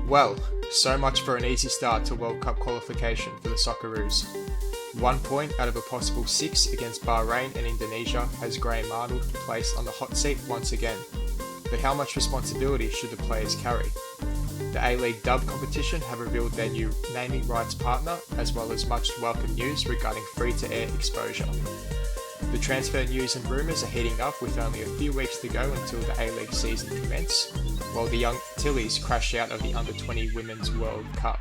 Well, so much for an easy start to World Cup qualification for the Socceroos. 1 point out of a possible 6 against Bahrain and Indonesia has Graham Arnold placed on the hot seat once again. But how much responsibility should the players carry? The A-League Dub competition have revealed their new naming rights partner, as well as much welcome news regarding free-to-air exposure. The transfer news and rumours are heating up with only a few weeks to go until the A-League season commence, while the young Tillies crash out of the Under-20 Women's World Cup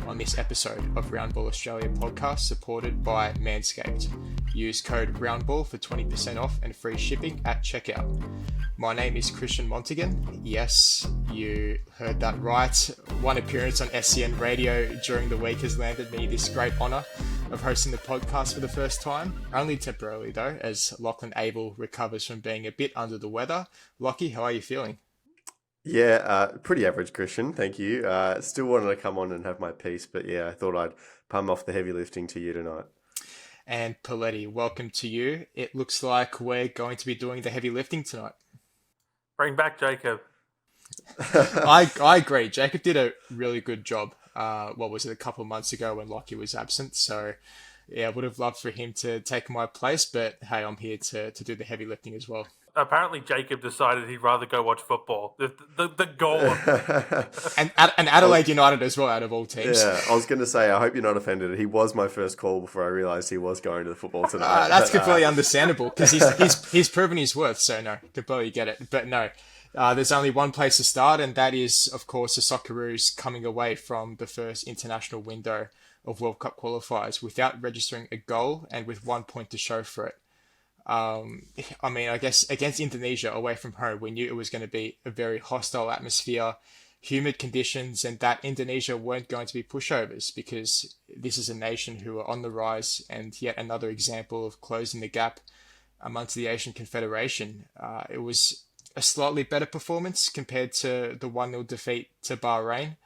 on this episode of Roundball Australia podcast, supported by Manscaped. Use code ROUNDBALL for 20% off and free shipping at checkout. My name is Christian Montegan. Yes, you heard that right. One appearance on SCN Radio during the week has landed me this great honour of hosting the podcast for the first time. Only temporarily though, as Lachlan Avil recovers from being a bit under the weather. Lockie, how are you feeling? Yeah, pretty average, Christian. Thank you. Still wanted to come on and have my piece, but yeah, I thought I'd palm off the heavy lifting to you tonight. And Poletti, welcome to you. It looks like we're going to be doing the heavy lifting tonight. Bring back Jacob. I agree. Jacob did a really good job. What was it, a couple of months ago when Lockie was absent? So yeah, I would have loved for him to take my place, but hey, I'm here to do the heavy lifting as well. Apparently, Jacob decided he'd rather go watch football. The goal. and Adelaide United as well, out of all teams. Yeah, I was going to say, I hope you're not offended. He was my first call before I realised he was going to the football tonight. That's completely understandable because he's proven his worth. So no, completely get it. But no, there's only one place to start, and that is, of course, the Socceroos coming away from the first international window of World Cup qualifiers without registering a goal and with 1 point to show for it. I guess against Indonesia away from home, we knew it was going to be a very hostile atmosphere, humid conditions, and that Indonesia weren't going to be pushovers because this is a nation who are on the rise, and yet another example of closing the gap amongst the Asian Confederation. It was a slightly better performance compared to the 1-0 defeat to Bahrain.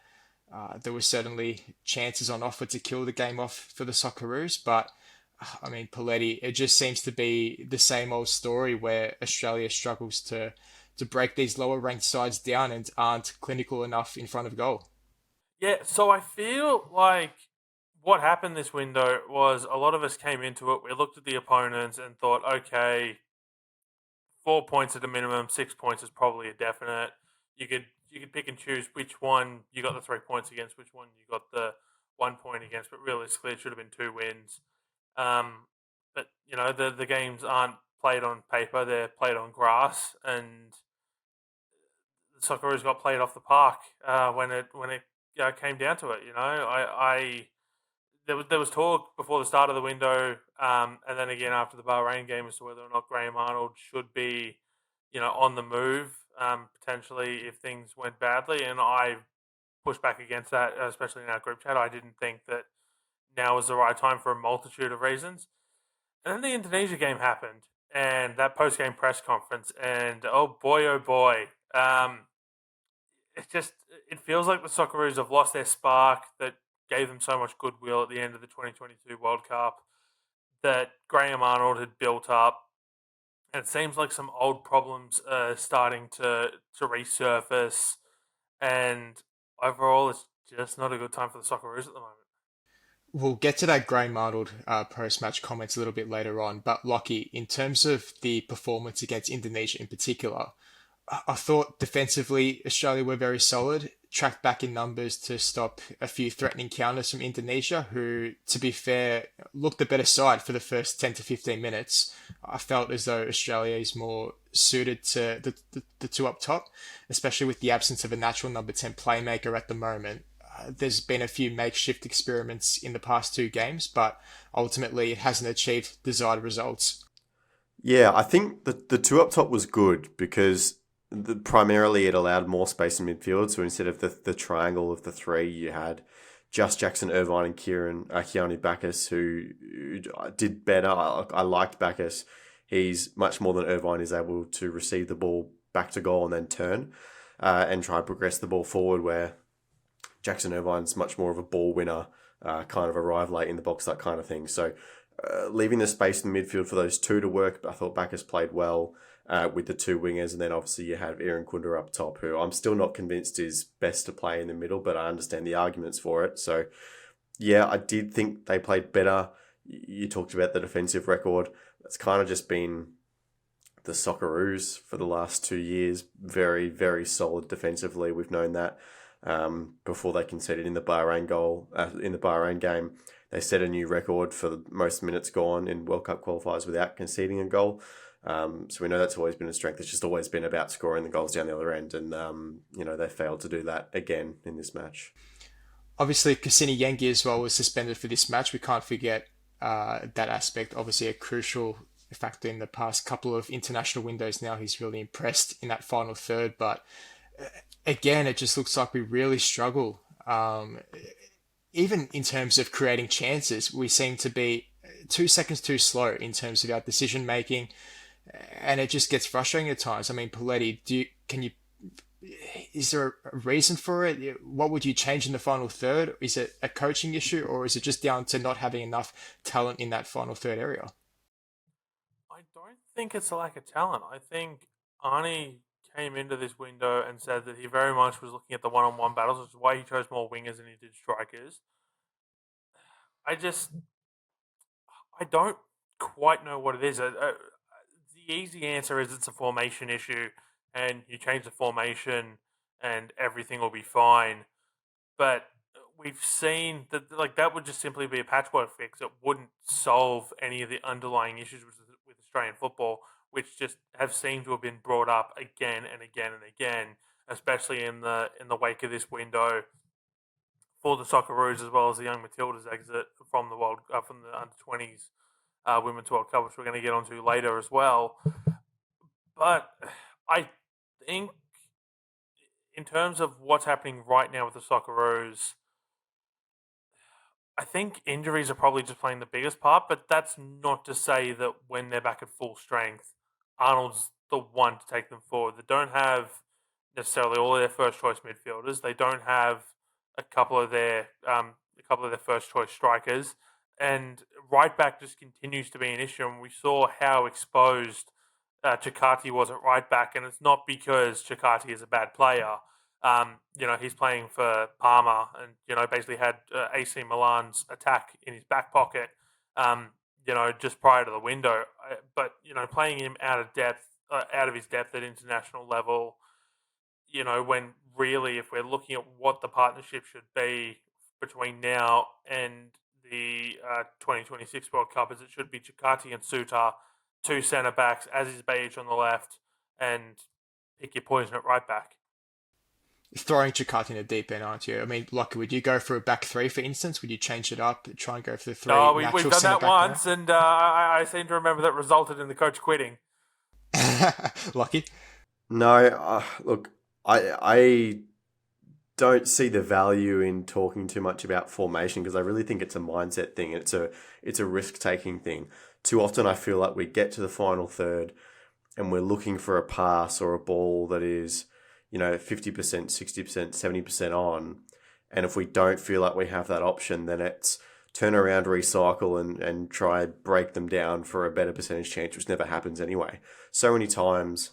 There were certainly chances on offer to kill the game off for the Socceroos, but I mean, Poletti, it just seems to be the same old story where Australia struggles to break these lower ranked sides down and aren't clinical enough in front of goal. Yeah, so I feel like what happened this window was a lot of us came into it, we looked at the opponents and thought, okay, 4 points at a minimum, 6 points is probably a definite. You could pick and choose which one you got the 3 points against, which one you got the 1 point against, but realistically it should have been 2 wins. But you know, the games aren't played on paper; they're played on grass, and the Socceroos got played off the park when it came down to it. You know, there was talk before the start of the window, and then again after the Bahrain game as to whether or not Graham Arnold should be, you know, on the move potentially if things went badly, and I pushed back against that, especially in our group chat. I didn't think that now was the right time for a multitude of reasons. And then the Indonesia game happened, and that post-game press conference, and oh boy, it feels like the Socceroos have lost their spark that gave them so much goodwill at the end of the 2022 World Cup that Graham Arnold had built up. And it seems like some old problems are starting to resurface, and overall it's just not a good time for the Socceroos at the moment. We'll get to that Graham Arnold post-match comments a little bit later on, but Lockie, in terms of the performance against Indonesia in particular, I thought defensively Australia were very solid, tracked back in numbers to stop a few threatening counters from Indonesia, who, to be fair, looked the better side for the first 10 to 15 minutes. I felt as though Australia is more suited to the two up top, especially with the absence of a natural number 10 playmaker at the moment. There's been a few makeshift experiments in the past 2 games, but ultimately it hasn't achieved desired results. Yeah, I think the two up top was good because primarily it allowed more space in midfield. So instead of the triangle of the 3, you had just Jackson Irvine and Keanu Bacchus, who did better. I liked Bacchus. He's much more than Irvine is able to receive the ball back to goal and then turn and try and progress the ball forward, where Jackson Irvine's much more of a ball winner, kind of arrive late in the box, that kind of thing. So leaving the space in the midfield for those two to work, I thought Bacchus played well. with the two wingers, and then obviously you have Aaron Kunda up top, who I'm still not convinced is best to play in the middle, but I understand the arguments for it. So, yeah, I did think they played better. You talked about the defensive record. It's kind of just been the Socceroos for the last 2 years. Very, very solid defensively. We've known that before they conceded in the Bahrain game. They set a new record for the most minutes gone in World Cup qualifiers without conceding a goal. So we know that's always been a strength. It's just always been about scoring the goals down the other end. And, they failed to do that again in this match. Obviously, Cassini Yengi as well was suspended for this match. We can't forget that aspect. Obviously, a crucial factor in the past couple of international windows now. He's really impressed in that final third. But again, it just looks like we really struggle. Even in terms of creating chances, we seem to be 2 seconds too slow in terms of our decision making. And it just gets frustrating at times. I mean, Poletti, is there a reason for it? What would you change in the final third? Is it a coaching issue, or is it just down to not having enough talent in that final third area? I don't think it's a lack of talent. I think Arnie came into this window and said that he very much was looking at the one-on-one battles, which is why he chose more wingers than he did strikers. I don't quite know what it is. The easy answer is it's a formation issue, and you change the formation and everything will be fine. But we've seen that that would just simply be a patchwork fix. It wouldn't solve any of the underlying issues with Australian football, which just have seemed to have been brought up again and again and again, especially in the wake of this window for the Socceroos, as well as the young Matildas exit from the under-20s Women's World Cup, which we're going to get onto later as well. But I think in terms of what's happening right now with the Socceroos, I think injuries are probably just playing the biggest part, but that's not to say that when they're back at full strength, Arnold's the one to take them forward. They don't have necessarily all of their first choice midfielders. They don't have a couple of their first choice strikers, and right back just continues to be an issue. And we saw how exposed Chikati was at right back, and it's not because Chikati is a bad player. He's playing for Parma, and basically had AC Milan's attack in his back pocket. Just prior to the window, but playing him out of his depth at international level. When really, if we're looking at what the partnership should be between now and the 2026 World Cup, is it should be Chikati and Suter, two centre backs, as is Beige on the left, and pick your poison at right back. Throwing Chikati in the deep end, aren't you? I mean, Lockie, would you go for a back three, for instance? Would you change it up, try and go for the three? No, we've done that once, and I seem to remember that resulted in the coach quitting. Lockie? No, look, I don't see the value in talking too much about formation, because I really think it's a mindset thing. It's a risk-taking thing. Too often I feel like we get to the final third and we're looking for a pass or a ball that is 50%, 60%, 70% on. And if we don't feel like we have that option, then it's turn around, recycle, and try break them down for a better percentage chance, which never happens anyway. So many times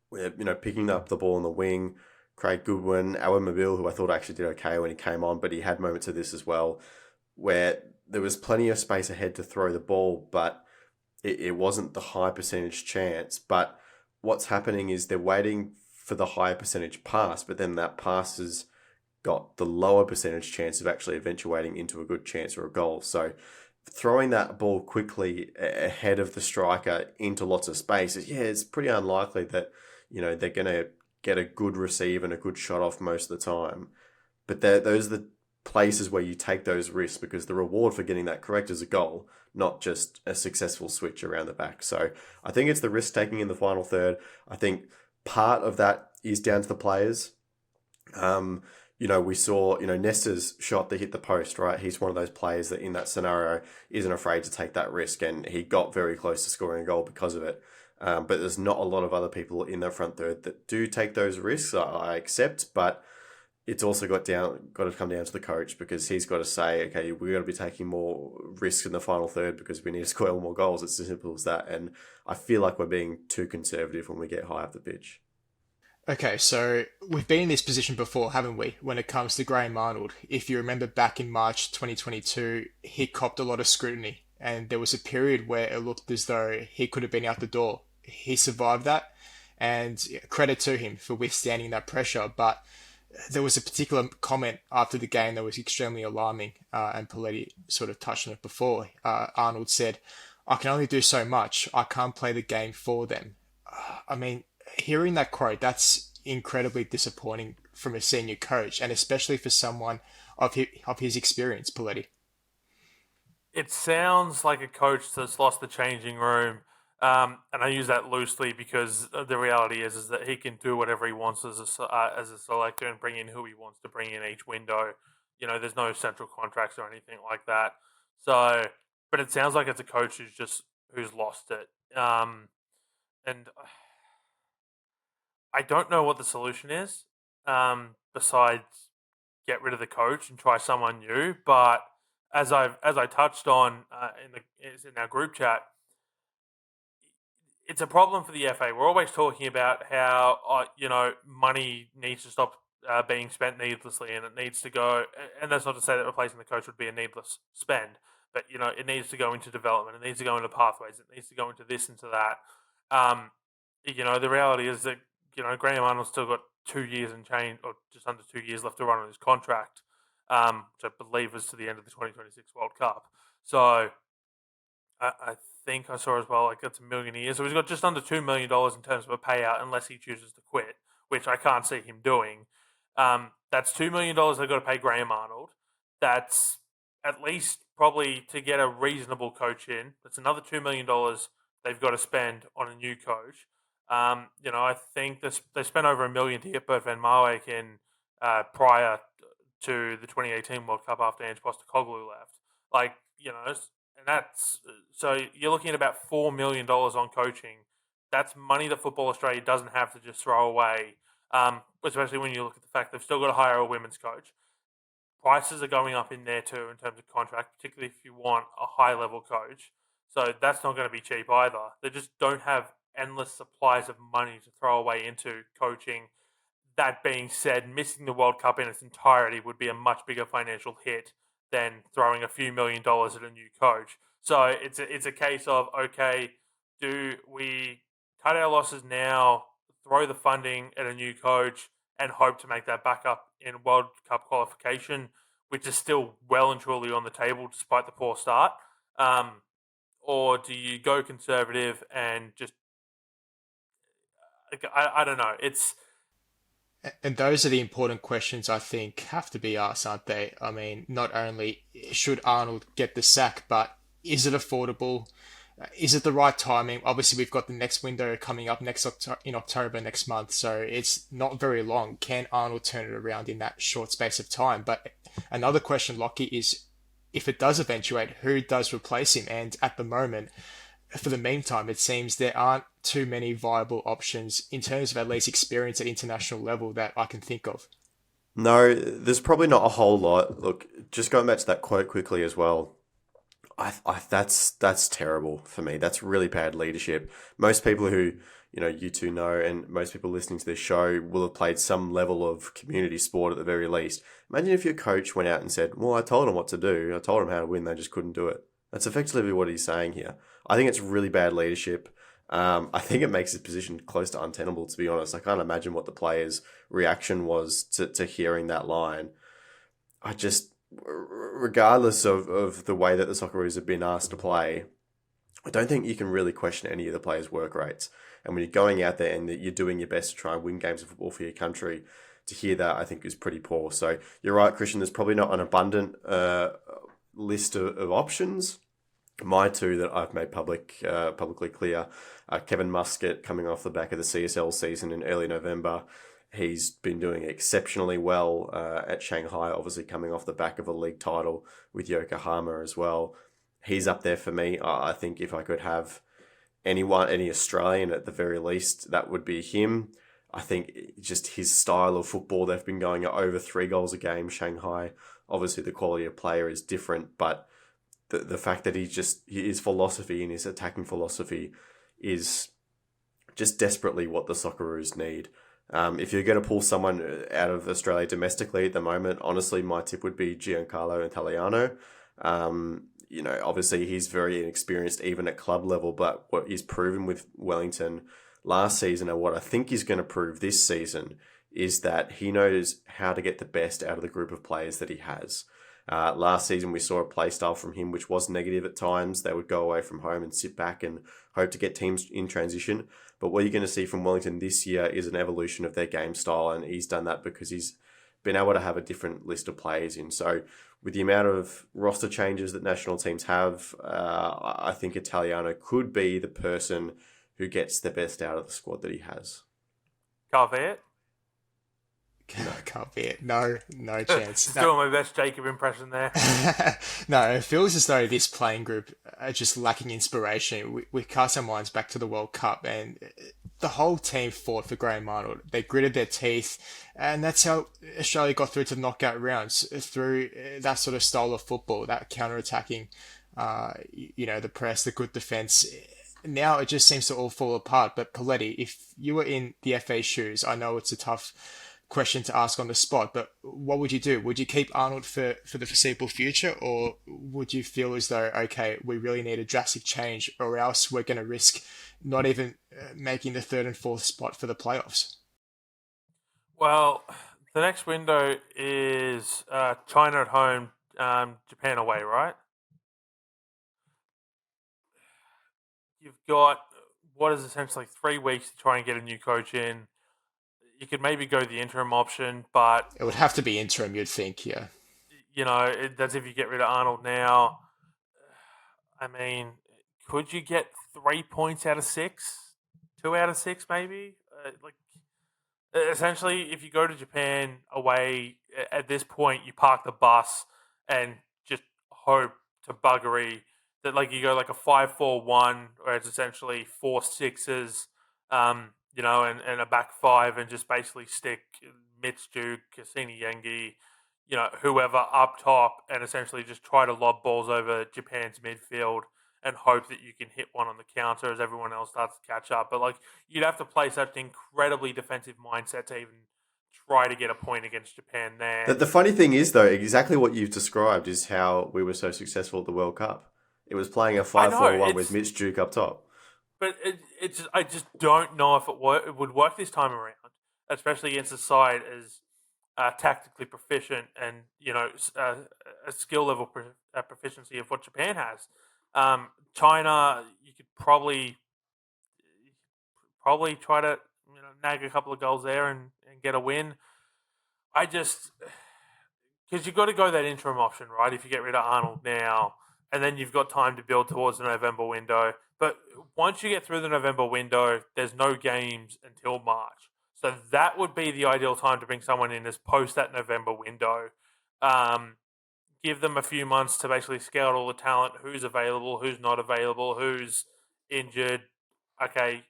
we're, picking up the ball in the wing. Craig Goodwin, Alan Mobile, who I thought actually did okay when he came on, but he had moments of this as well, where there was plenty of space ahead to throw the ball, but it wasn't the high percentage chance. But what's happening is they're waiting for the higher percentage pass, but then that pass has got the lower percentage chance of actually eventuating into a good chance or a goal. So throwing that ball quickly ahead of the striker into lots of space, it's pretty unlikely that, they're going to get a good receive and a good shot off most of the time. But those are the places where you take those risks, because the reward for getting that correct is a goal, not just a successful switch around the back. So I think it's the risk taking in the final third. I think part of that is down to the players. We saw, Nesta's shot that hit the post, right? He's one of those players that in that scenario isn't afraid to take that risk, and he got very close to scoring a goal because of it. But there's not a lot of other people in the front third that do take those risks, I accept, but it's also got to come down to the coach, because he's got to say, okay, we've got to be taking more risks in the final third because we need to score more goals. It's as simple as that. And I feel like we're being too conservative when we get high up the pitch. Okay, so we've been in this position before, haven't we, when it comes to Graham Arnold? If you remember back in March 2022, he copped a lot of scrutiny, and there was a period where it looked as though he could have been out the door. He survived that, and credit to him for withstanding that pressure. But there was a particular comment after the game that was extremely alarming, and Poletti sort of touched on it before. Arnold said, "I can only do so much. I can't play the game for them." I mean, hearing that quote, that's incredibly disappointing from a senior coach, and especially for someone of his experience, Poletti. It sounds like a coach that's lost the changing room. And I use that loosely because the reality is that he can do whatever he wants as a selector and bring in who he wants to bring in each window. There's no central contracts or anything like that. So, but it sounds like it's a coach who's lost it. And I don't know what the solution is, besides get rid of the coach and try someone new. But as I touched on in our group chat, it's a problem for the FA. We're always talking about how money needs to stop being spent needlessly, and it needs to go. And that's not to say that replacing the coach would be a needless spend, but it needs to go into development. It needs to go into pathways. It needs to go into this, into that. The reality is that Graham Arnold's still got 2 years and change, or just under 2 years left to run on his contract, which I believe is to the end of the 2026 World Cup. So I think I saw as well, like that's $1 million a year. So he's got just under $2 million in terms of a payout, unless he chooses to quit, which I can't see him doing. That's $2 million they've got to pay Graham Arnold. That's at least probably to get a reasonable coach in. That's another $2 million they've got to spend on a new coach. I think they spent over $1 million to get Bert van Marwijk in prior to the 2018 World Cup after Ange Postecoglou left. And that's so you're looking at about $4 million on coaching. That's money that Football Australia doesn't have to just throw away. Especially when you look at the fact they've still got to hire a women's coach. Prices are going up in there too in terms of contract, particularly if you want a high level coach. So that's not going to be cheap either. They just don't have endless supplies of money to throw away into coaching. That being said, missing the World Cup in its entirety would be a much bigger financial hit than throwing a few $1 million at a new coach. So it's a case of, okay, do we cut our losses now, throw the funding at a new coach, and hope to make that back up in World Cup qualification, which is still well and truly on the table despite the poor start? Or do you go conservative and just, I don't know. And those are the important questions I think have to be asked, aren't they? I mean, not only should Arnold get the sack, but is it affordable? Is it the right timing? Obviously, we've got the next window coming up in October next month, so it's not very long. Can Arnold turn it around in that short space of time? But another question, Lockie, is if it does eventuate, who does replace him? And at the moment, for the meantime, it seems there aren't too many viable options in terms of at least experience at international level that I can think of. No, there's probably not a whole lot. Look, just going back to that quote quickly as well. That's terrible for me. That's really bad leadership. Most people who you two know, and most people listening to this show will have played some level of community sport at the very least. Imagine if your coach went out and said, "Well, I told them what to do. I told them how to win. They just couldn't do it." That's effectively what he's saying here. I think it's really bad leadership. I think it makes his position close to untenable, to be honest. I can't imagine what the players' reaction was to hearing that line. Regardless of the way that the Socceroos have been asked to play, I don't think you can really question any of the players' work rates. And when you're going out there and you're doing your best to try and win games of football for your country, to hear that, I think, is pretty poor. So you're right, Christian, there's probably not an abundant list of options. My two that I've made publicly clear are Kevin Muscat, coming off the back of the CSL season in early November. He's been doing exceptionally well at Shanghai, obviously coming off the back of a league title with Yokohama as well. He's up there for me. I think if I could have any Australian at the very least, that would be him. I think just his style of football, they've been going at over 3 goals a game, Shanghai. Obviously, the quality of player is different, but the fact that his philosophy and his attacking philosophy is just desperately what the Socceroos need. If you're going to pull someone out of Australia domestically at the moment, honestly, my tip would be Giancarlo Italiano. Obviously he's very inexperienced even at club level, but what he's proven with Wellington last season and what I think he's going to prove this season is that he knows how to get the best out of the group of players that he has. Last season, we saw a play style from him which was negative at times. They would go away from home and sit back and hope to get teams in transition. But what you're going to see from Wellington this year is an evolution of their game style, and he's done that because he's been able to have a different list of players in. So with the amount of roster changes that national teams have, I think Italiano could be the person who gets the best out of the squad that he has. Calvet? Can't be it. No chance. Doing my best Jacob impression there. No, it feels as though this playing group are just lacking inspiration. We cast our minds back to the World Cup, and the whole team fought for Graham Arnold. They gritted their teeth, and that's how Australia got through to the knockout rounds, through that sort of style of football, that counter-attacking, the press, the good defence. Now it just seems to all fall apart. But Poletti, if you were in the FA's shoes, I know it's a tough question to ask on the spot, but what would you do? Would you keep Arnold for the foreseeable future, or would you feel as though, okay, we really need a drastic change, or else we're going to risk not even making the third and fourth spot for the playoffs? Well, the next window is China at home, Japan away, right? You've got what is essentially 3 weeks to try and get a new coach in. You could maybe go the interim option, but it would have to be interim, you'd think, yeah. That's if you get rid of Arnold now. I mean, could you get 3 points out of 6? 2 out of 6, maybe? Essentially, if you go to Japan away, at this point, you park the bus and just hope to buggery that, you go a 5-4-1, where it's essentially 4 6s, and a back 5, and just basically stick Mitch Duke, Cassini Yengi, whoever up top, and essentially just try to lob balls over Japan's midfield and hope that you can hit one on the counter as everyone else starts to catch up. But you'd have to play such an incredibly defensive mindset to even try to get a point against Japan there. The funny thing is, though, exactly what you've described is how we were so successful at the World Cup. It was playing a 5-4-1 with Mitch Duke up top. But I just don't know if it would work this time around, especially against a side as tactically proficient and a skill level proficiency of what Japan has. China, you could probably try to nag a couple of goals there and get a win. Because you've got to go that interim option, right? If you get rid of Arnold now, and then you've got time to build towards the November window. But once you get through the November window, there's no games until March. So that would be the ideal time to bring someone in as post that November window. Give them a few months to basically scout all the talent, who's available, who's not available, who's injured. Okay,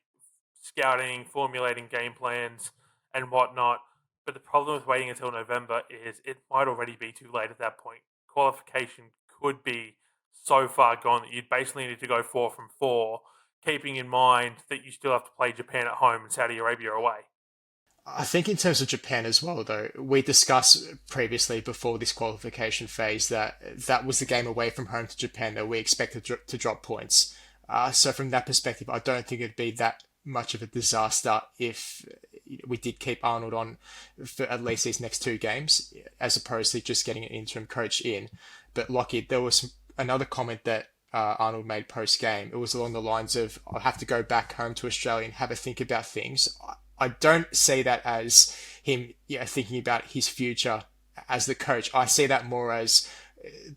scouting, formulating game plans and whatnot. But the problem with waiting until November is it might already be too late at that point. Qualification could be so far gone that you'd basically need to go 4 from 4, keeping in mind that you still have to play Japan at home and Saudi Arabia away. I think in terms of Japan as well, though, we discussed previously before this qualification phase that was the game away from home to Japan that we expected to drop points. So from that perspective, I don't think it'd be that much of a disaster if we did keep Arnold on for at least these next 2 games, as opposed to just getting an interim coach in. But Lockie, there was another comment that Arnold made post-game. It was along the lines of, I'll have to go back home to Australia and have a think about things. I don't see that as him thinking about his future as the coach. I see that more as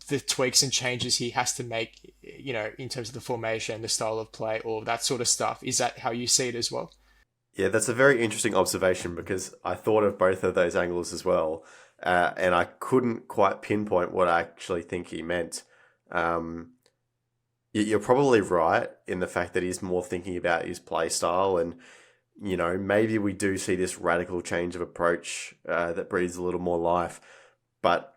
the tweaks and changes he has to make, in terms of the formation, the style of play, or that sort of stuff. Is that how you see it as well? Yeah, that's a very interesting observation because I thought of both of those angles as well. And I couldn't quite pinpoint what I actually think he meant. You're probably right in the fact that he's more thinking about his play style, and maybe we do see this radical change of approach that breathes a little more life. But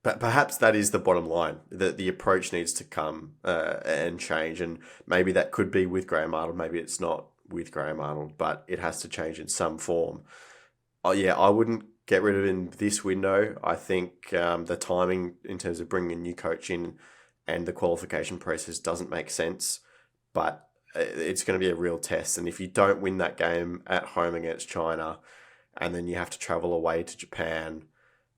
perhaps that is the bottom line, that the approach needs to come and change. And maybe that could be with Graham Arnold. Maybe it's not with Graham Arnold, but it has to change in some form. Oh, yeah, I wouldn't get rid of him this window. I think the timing in terms of bringing a new coach in and the qualification process doesn't make sense. But it's going to be a real test. And if you don't win that game at home against China and then you have to travel away to Japan,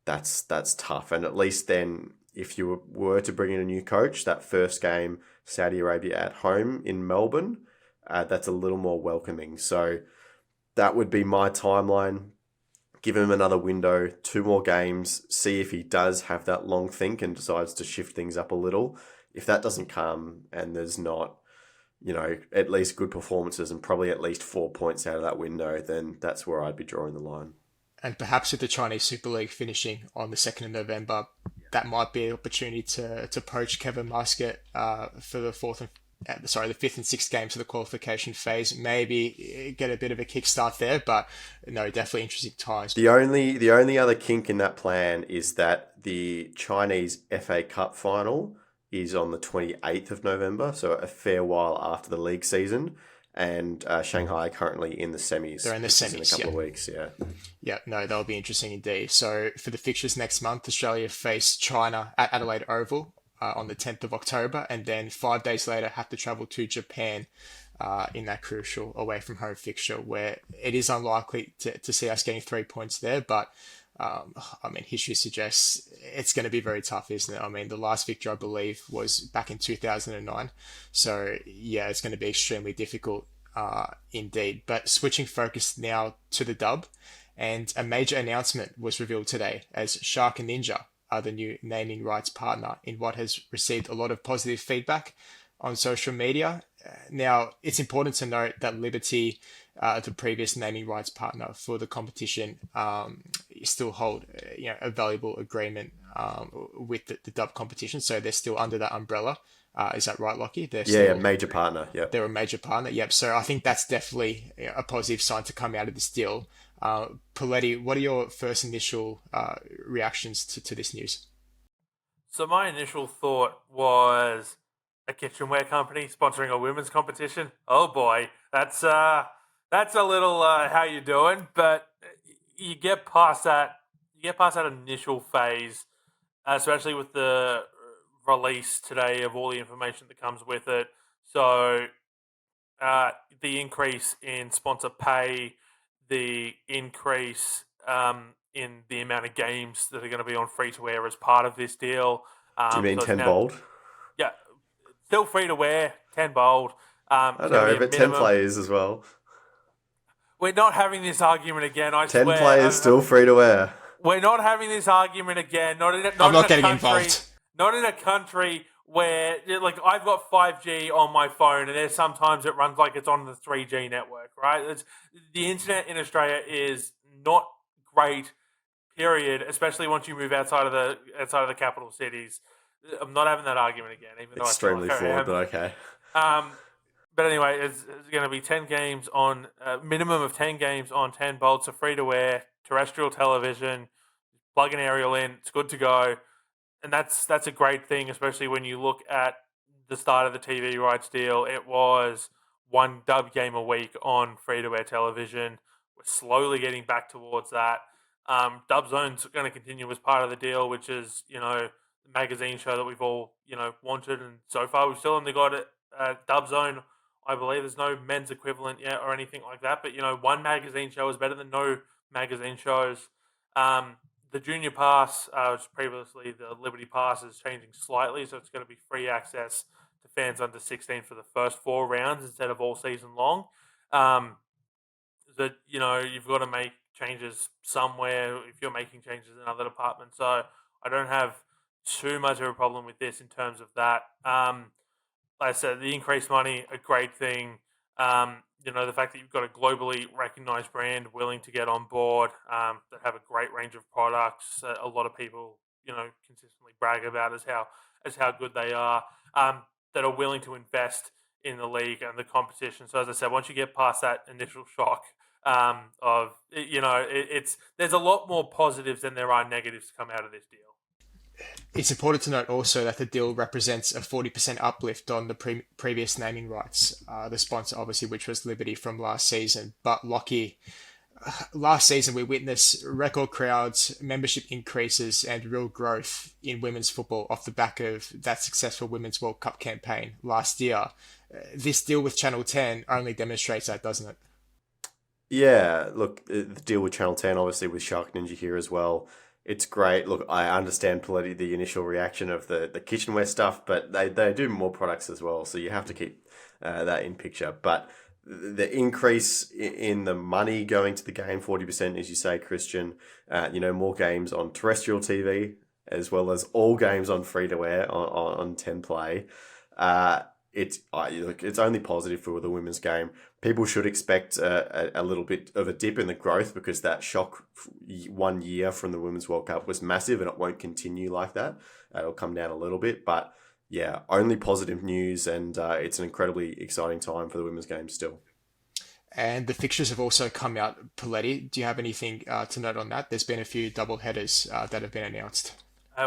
that's tough. And at least then, if you were to bring in a new coach, that first game, Saudi Arabia at home in Melbourne, that's a little more welcoming. So that would be my timeline. Give him another window, 2 more games, see if he does have that long think and decides to shift things up a little. If that doesn't come and there's not, at least good performances and probably at least 4 points out of that window, then that's where I'd be drawing the line. And perhaps with the Chinese Super League finishing on the 2nd of November, that might be an opportunity to poach Kevin Muscat for the 5th and 6th games of the qualification phase. Maybe get a bit of a kickstart there, but no, definitely interesting times. The only other kink in that plan is that the Chinese FA Cup final is on the 28th of November, so a fair while after the league season. And Shanghai currently in the semis. They're in the semis, in a couple of weeks, yeah. Yeah, no, that'll be interesting indeed. So for the fixtures next month, Australia face China at Adelaide Oval on the 10th of October, and then 5 days later have to travel to Japan in that crucial away from home fixture, where it is unlikely to see us getting 3 points there, but history suggests it's going to be very tough, isn't it? The last victory, I believe, was back in 2009. So, yeah, it's going to be extremely difficult indeed. But switching focus now to the dub, and a major announcement was revealed today as Shark and Ninja are the new naming rights partner in what has received a lot of positive feedback on social media. Now, it's important to note that Liberty, the previous naming rights partner for the competition, still hold a valuable agreement with the dub competition, so they're still under that umbrella. Is that right, Lockie? Major partner. Yeah, they're a major partner. Yep. So I think that's definitely a positive sign to come out of this deal. Poletti, what are your first initial reactions to this news? So my initial thought was a kitchenware company sponsoring a women's competition. Oh boy, that's a little how you doing? But you get past that. You get past that initial phase, especially with the release today of all the information that comes with it. So the increase in sponsor pay, the increase in the amount of games that are going to be on free to air as part of this deal. Do you mean 10 bold? Yeah, still free to wear, 10 bold. I know, but 10 players as well. We're not having this argument again, I 10 swear. 10 players still free to wear. We're not having this argument again. I'm not getting involved. Not in a country where, like, I've got 5G on my phone, and there's sometimes it runs like it's on the 3G network, right? The internet in Australia is not great, period, especially once you move outside of the capital cities. I'm not having that argument again, even though extremely flawed, but okay. But anyway, it's going to be 10 games on minimum of 10 games on 10 bolts of free to air terrestrial television. Plug an aerial in, it's good to go, and that's a great thing, especially when you look at the start of the TV rights deal. It was one dub game a week on free to air television. We're slowly getting back towards that. Dub Zone's going to continue as part of the deal, which is the magazine show that we've all wanted, and so far we've still only got it. Dub Zone, I believe there's no men's equivalent yet or anything like that, but one magazine show is better than no magazine shows. The Junior Pass, which previously the Liberty Pass, is changing slightly, so it's going to be free access to fans under 16 for the first 4 rounds instead of all season long. You've got to make changes somewhere if you're making changes in other departments. So I don't have too much of a problem with this in terms of that. Like I said, the increased money, a great thing. The fact that you've got a globally recognized brand willing to get on board, that have a great range of products. A lot of people, consistently brag about as how good they are. That are willing to invest in the league and the competition. So as I said, once you get past that initial shock there's a lot more positives than there are negatives to come out of this deal. It's important to note also that the deal represents a 40% uplift on the previous naming rights, the sponsor obviously, which was Liberty from last season. But Lockie, last season we witnessed record crowds, membership increases, and real growth in women's football off the back of that successful Women's World Cup campaign last year. This deal with Channel 10 only demonstrates that, doesn't it? Yeah, look, the deal with Channel 10, obviously with Shark Ninja here as well. It's great. Look, I understand Poletti, the initial reaction of the kitchenware stuff, but they do more products as well, so you have to keep that in picture. But the increase in the money going to the game, 40%, as you say, Christian, more games on terrestrial TV, as well as all games on free-to-air on 10 Play. It's only positive for the women's game. People should expect a little bit of a dip in the growth because that shock 1 year from the Women's World Cup was massive and it won't continue like that. It'll come down a little bit, but yeah, only positive news, and it's an incredibly exciting time for the women's game still. And the fixtures have also come out. Poletti, do you have anything to note on that? There's been a few double headers that have been announced.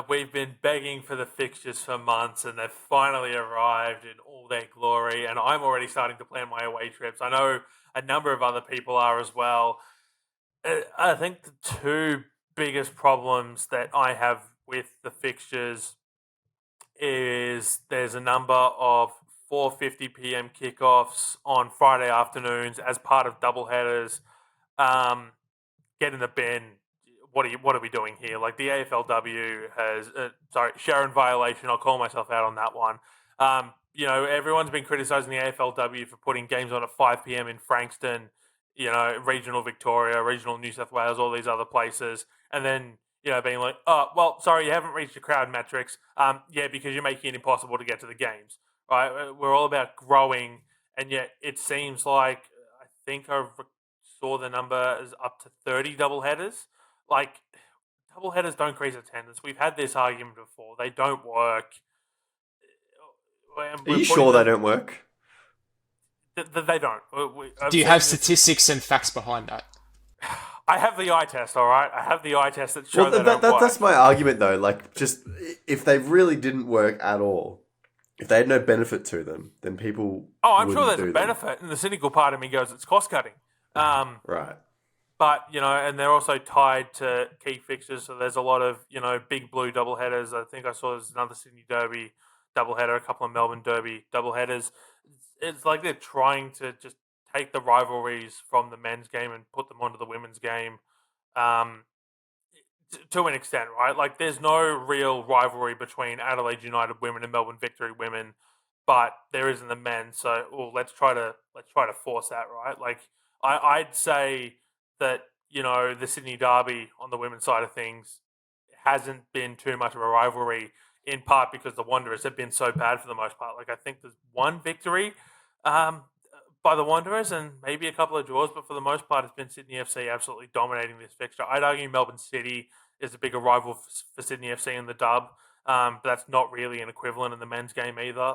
We've been begging for the fixtures for months, and they've finally arrived in all their glory. And I'm already starting to plan my away trips. I know a number of other people are as well. I think the two biggest problems that I have with the fixtures is there's a number of 4:50 p.m. kickoffs on Friday afternoons as part of double headers. Get in the bin. What are we doing here? Like the AFLW has, Sharon violation. I'll call myself out on that one. Everyone's been criticising the AFLW for putting games on at 5 p.m. in Frankston, regional Victoria, regional New South Wales, all these other places, and then being like, oh, well, sorry, you haven't reached your crowd metrics. Because you're making it impossible to get to the games. Right? We're all about growing, and yet it seems like I think I saw the number is up to 30 double headers. Like, double headers don't increase attendance. We've had this argument before. They don't work. Are you sure they don't work? They don't. Do you have statistics and facts behind that? I have the eye test, all right? I have the eye test that shows they don't work. That's my argument, though. Like, just if they really didn't work at all, if they had no benefit to them, then people I'm sure there's a benefit. And the cynical part of me goes, it's cost-cutting. Right. But, and they're also tied to key fixtures. So there's a lot of, big blue doubleheaders. I think I saw there's another Sydney Derby doubleheader, a couple of Melbourne Derby doubleheaders. It's like they're trying to just take the rivalries from the men's game and put them onto the women's game to an extent, right? Like there's no real rivalry between Adelaide United women and Melbourne Victory women, but there is in the men. So let's try to force that, right? Like I'd say that, the Sydney Derby on the women's side of things hasn't been too much of a rivalry, in part because the Wanderers have been so bad for the most part. Like I think there's one victory by the Wanderers and maybe a couple of draws, but for the most part it's been Sydney FC absolutely dominating this fixture. I'd argue Melbourne City is a bigger rival for Sydney FC in the dub, but that's not really an equivalent in the men's game either.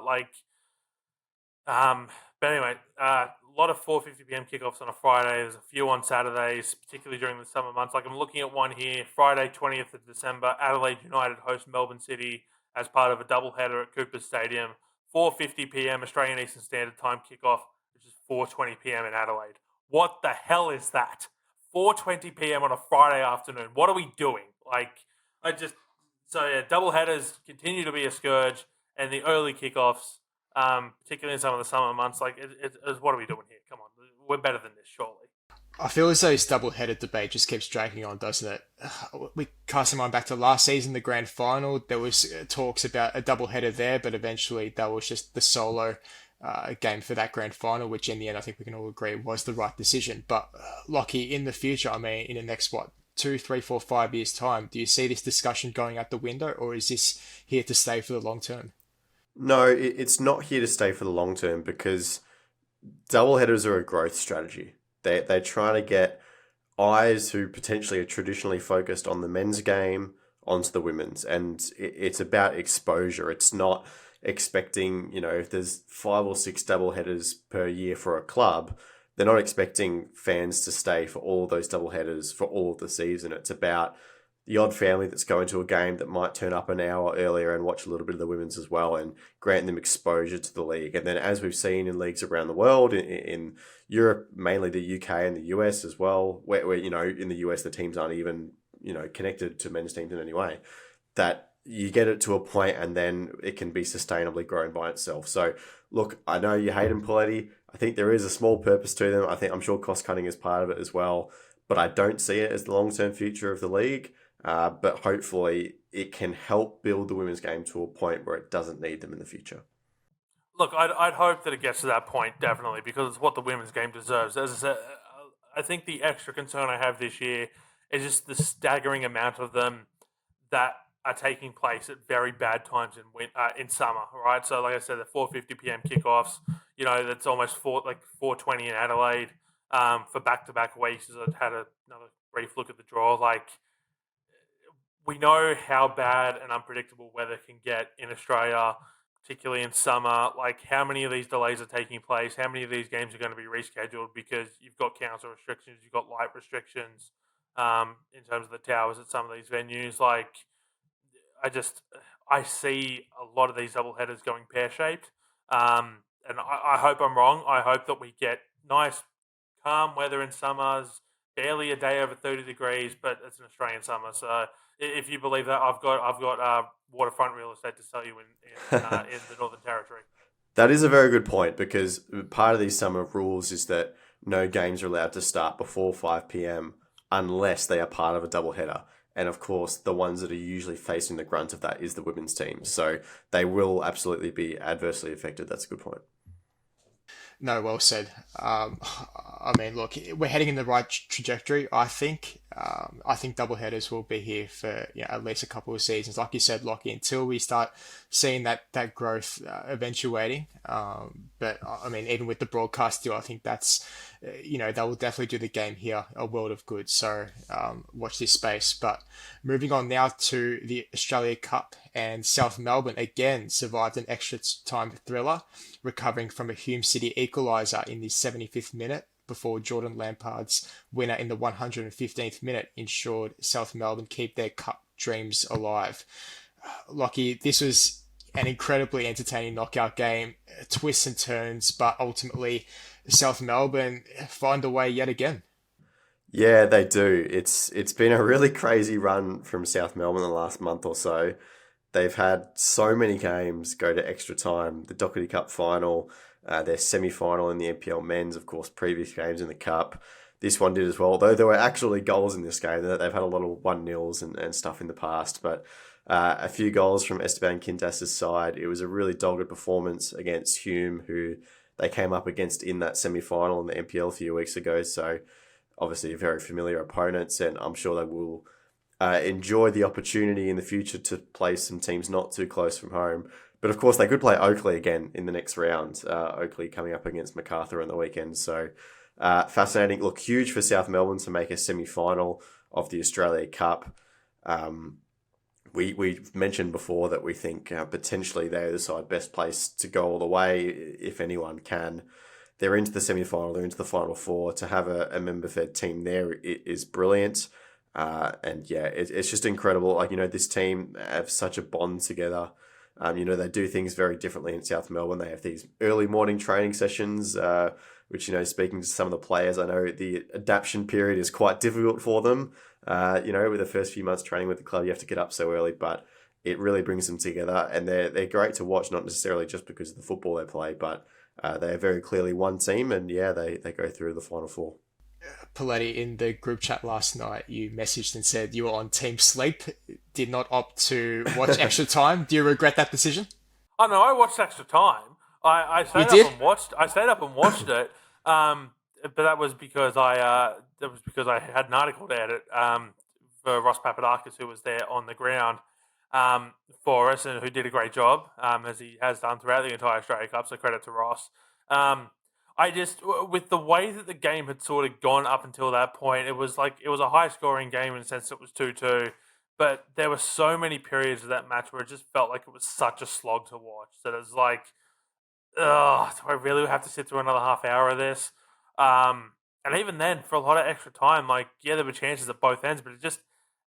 But anyway, a lot of 4:50 p.m. kickoffs on a Friday. There's a few on Saturdays, particularly during the summer months. Like I'm looking at one here, Friday 20th of December, Adelaide United host Melbourne City as part of a doubleheader at Cooper Stadium. 4:50 p.m. Australian Eastern Standard Time kickoff, which is 4:20 p.m. in Adelaide. What the hell is that? 4:20 p.m. on a Friday afternoon. What are we doing? Doubleheaders continue to be a scourge, and the early kickoffs, particularly in some of the summer months, what are we doing here? Come on, we're better than this, surely. I feel as though this double-headed debate just keeps dragging on, doesn't it? We cast our mind back to last season, the grand final. There was talks about a double-header there, but eventually that was just the solo game for that grand final, which in the end I think we can all agree was the right decision. But Lockie, in the future, in the next 2, 3, 4, 5 years' time, do you see this discussion going out the window, or is this here to stay for the long term? No, it's not here to stay for the long term because doubleheaders are a growth strategy. They're trying to get eyes who potentially are traditionally focused on the men's game onto the women's, and it's about exposure. It's not expecting, if there's 5 or 6 double headers per year for a club, they're not expecting fans to stay for all of those double headers for all of the season. It's about the odd family that's going to a game that might turn up an hour earlier and watch a little bit of the women's as well and grant them exposure to the league. And then as we've seen in leagues around the world, in Europe, mainly the UK and the US as well, where in the US the teams aren't even, connected to men's teams in any way, that you get it to a point and then it can be sustainably grown by itself. So look, I know you hate Poletti. I think there is a small purpose to them. I'm sure cost cutting is part of it as well, but I don't see it as the long-term future of the league. But hopefully it can help build the women's game to a point where it doesn't need them in the future. Look, I'd hope that it gets to that point, definitely, because it's what the women's game deserves. As I said, I think the extra concern I have this year is just the staggering amount of them that are taking place at very bad times in summer, right? So, like I said, the 4:50 p.m. kickoffs, that's almost 4:20 in Adelaide for back-to-back weeks. As I had another brief look at the draw, we know how bad and unpredictable weather can get in Australia, particularly in summer. How many of these delays are taking place? How many of these games are going to be rescheduled because you've got council restrictions, you've got light restrictions in terms of the towers at some of these venues? I see a lot of these double headers going pear-shaped. And I hope I'm wrong. I hope that we get nice, calm weather in summers, barely a day over 30 degrees, but it's an Australian summer. So if you believe that, I've got waterfront real estate to sell you in the Northern Territory. That is a very good point, because part of these summer rules is that no games are allowed to start before 5 p.m. unless they are part of a doubleheader. And of course, the ones that are usually facing the grunt of that is the women's team. So they will absolutely be adversely affected. That's a good point. No, well said. Look, we're heading in the right trajectory. I think double headers will be here for at least a couple of seasons. Like you said, Lockie, until we start seeing that growth eventuating. But even with the broadcast deal, I think that's that will definitely do the game here a world of good. So watch this space. But moving on now to the Australia Cup, and South Melbourne again survived an extra time thriller, recovering from a Hume City equaliser in the 75th minute before Jordan Lampard's winner in the 115th minute ensured South Melbourne keep their cup dreams alive. Lockie, this was an incredibly entertaining knockout game, twists and turns, but ultimately South Melbourne find a way yet again. Yeah, they do. It's been a really crazy run from South Melbourne the last month or so. They've had so many games go to extra time. The Doherty Cup final, their semi-final in the NPL men's, of course, previous games in the Cup. This one did as well, though there were actually goals in this game. They've had a lot of 1-0s and stuff in the past, but a few goals from Esteban Quintas' side. It was a really dogged performance against Hume, who they came up against in that semi-final in the NPL a few weeks ago. So obviously very familiar opponents, and I'm sure they will enjoy the opportunity in the future to play some teams not too close from home. But of course, they could play Oakley again in the next round. Oakley coming up against Macarthur on the weekend. So fascinating. Look, huge for South Melbourne to make a semi-final of the Australia Cup. We've mentioned before that we think potentially they're the side best placed to go all the way, if anyone can. They're into the semi-final, they're into the final four. To have a member-fed team there is brilliant. It's just incredible. This team have such a bond together. They do things very differently in South Melbourne. They have these early morning training sessions, which, speaking to some of the players, I know the adaptation period is quite difficult for them. With the first few months training with the club, you have to get up so early, but it really brings them together, and they're great to watch, not necessarily just because of the football they play, but they are very clearly one team, and they go through the final four. Poletti, in the group chat last night, you messaged and said you were on team sleep, did not opt to watch extra time. Do you regret that decision? Oh no, I watched extra time. I stayed up and watched it. But that was because I had an article to edit for Ross Papadakis, who was there on the ground for us and who did a great job, as he has done throughout the entire Australia Cup. So credit to Ross. With the way that the game had sort of gone up until that point, it was a high scoring game in the sense it was 2-2. But there were so many periods of that match where it just felt like it was such a slog to watch that it was like, ugh, do I really have to sit through another half hour of this? And even then, for a lot of extra time, like, yeah, there were chances at both ends, but it just,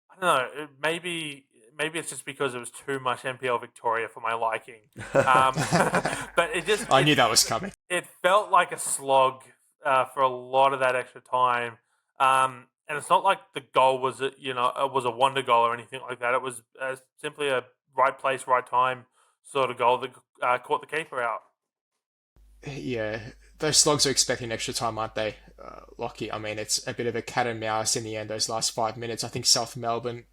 I don't know, maybe it's just because it was too much NPL Victoria for my liking. But I knew that was coming. It felt like a slog for a lot of that extra time. And it's not like the goal was was a wonder goal or anything like that. It was simply a right place, right time sort of goal that caught the keeper out. Yeah, those slugs are expecting extra time, aren't they, Lockie? I mean, it's a bit of a cat and mouse in the end, those last 5 minutes. I think South Melbourne,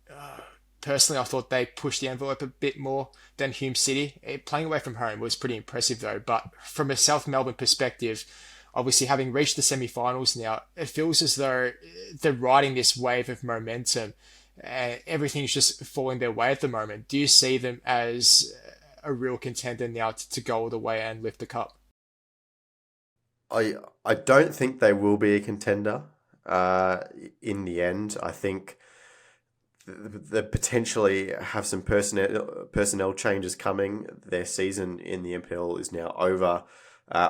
personally, I thought they pushed the envelope a bit more than Hume City. Playing away from home was pretty impressive, though. But from a South Melbourne perspective, obviously having reached the semi-finals now, it feels as though they're riding this wave of momentum and everything's just falling their way at the moment. Do you see them as a real contender now to go all the way and lift the cup? I don't think they will be a contender in the end. I think they potentially have some personnel changes coming. Their season in the NPL is now over.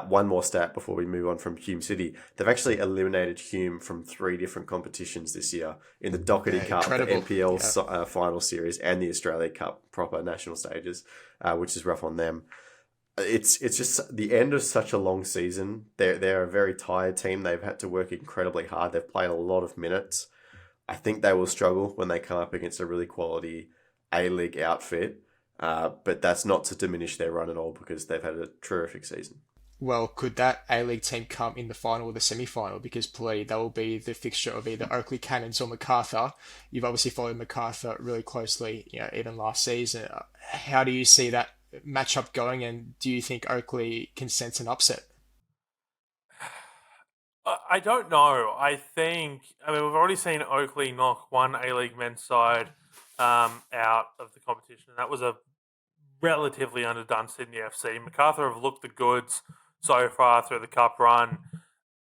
One more stat before we move on from Hume City. They've actually eliminated Hume from 3 different competitions this year in the Doherty Cup, incredible. the NPL final series, and the Australia Cup proper national stages, which is rough on them. It's just the end of such a long season. They're a very tired team. They've had to work incredibly hard. They've played a lot of minutes. I think they will struggle when they come up against a really quality A-League outfit. But that's not to diminish their run at all because they've had a terrific season. Well, could that A-League team come in the final or the semi-final? Because Poletti, that will be the fixture of either Oakley Cannons or MacArthur. You've obviously followed MacArthur really closely, even last season. How do you see that matchup going, and do you think Oakley can sense an upset? I don't know. I mean, we've already seen Oakley knock one A-League men's side out of the competition, and that was a relatively underdone Sydney FC. MacArthur have looked the goods so far through the cup run.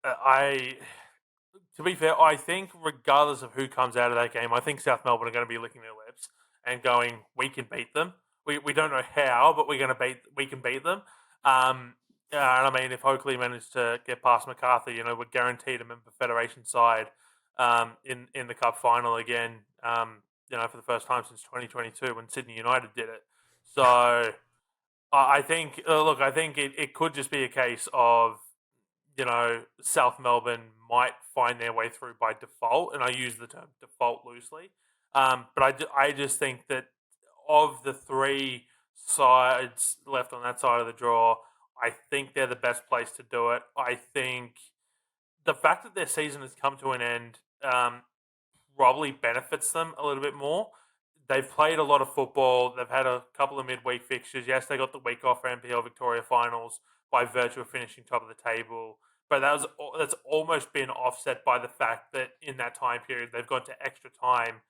To be fair, I think regardless of who comes out of that game, I think South Melbourne are going to be licking their lips and going, "We can beat them. We don't know how, but we can beat them." And I mean, if Oakley managed to get past MacArthur, we're guaranteed a member federation side in the cup final again. For the first time since 2022 when Sydney United did it. So I think, I think it could just be a case of, South Melbourne might find their way through by default, and I use the term default loosely. But I just think that of the 3 sides left on that side of the draw, I think they're the best place to do it. I think the fact that their season has come to an end probably benefits them a little bit more. They've played a lot of football. They've had a couple of midweek fixtures. Yes, they got the week off for NPL Victoria finals by virtue of finishing top of the table. But that's almost been offset by the fact that in that time period, they've gone to extra time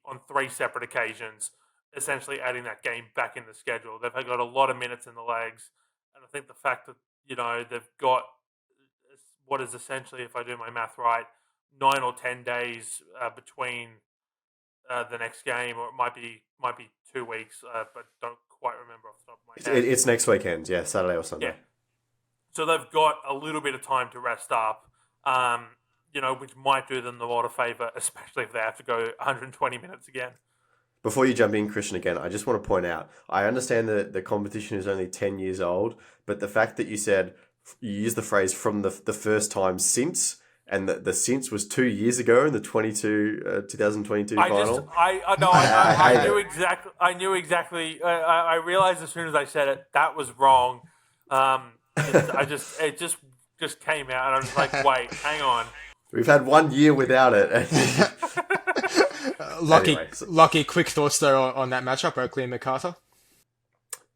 on 3 separate occasions, essentially adding that game back in the schedule. They've got a lot of minutes in the legs. And I think the fact that, they've got what is essentially, if I do my math right, 9 or 10 days between the next game, or it might be 2 weeks, but don't quite remember off the top of my head. It's next weekend, yeah, Saturday or Sunday. Yeah. So they've got a little bit of time to rest up, which might do them the world a favour, especially if they have to go 120 minutes again. Before you jump in, Christian, again, I just want to point out, I understand that the competition is only 10 years old, but the fact that you used the phrase from the first time since, and the since was 2 years ago in the 2022 final. I knew exactly. I realized as soon as I said it, that was wrong. It just came out, and I was like, wait, hang on. We've had 1 year without it. Lucky, quick thoughts though on that matchup, Oakley and MacArthur?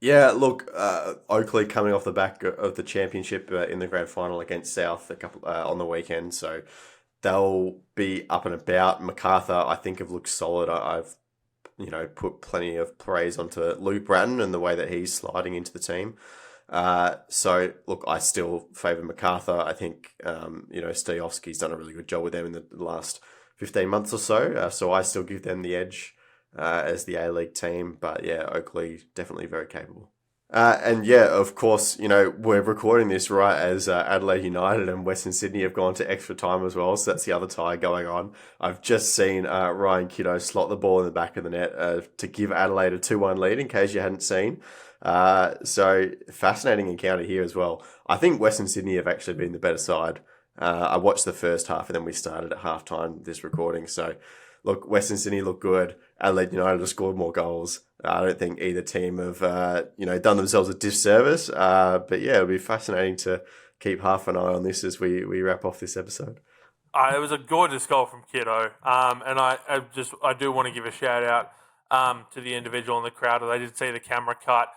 Yeah, look, Oakley coming off the back of the championship in the grand final against South on the weekend, so they'll be up and about. MacArthur, I think, have looked solid. I've put plenty of praise onto Luke Bratton and the way that he's sliding into the team. So look, I still favour MacArthur. I think Stojovski's done a really good job with them in the last 15 months or so. So I still give them the edge as the A-League team. But yeah, Oakley definitely very capable. And yeah, of course, we're recording this right as Adelaide United and Western Sydney have gone to extra time as well. So that's the other tie going on. I've just seen Ryan Kiddo slot the ball in the back of the net to give Adelaide a 2-1 lead, in case you hadn't seen. So fascinating encounter here as well. I think Western Sydney have actually been the better side. I watched the first half and then we started at halftime this recording. So look, Western Sydney look good. Adelaide United have scored more goals. I don't think either team have, done themselves a disservice. But yeah, it'll be fascinating to keep half an eye on this as we wrap off this episode. It was a gorgeous goal from Kiddo, and I do want to give a shout out to the individual in the crowd. I did see the camera cut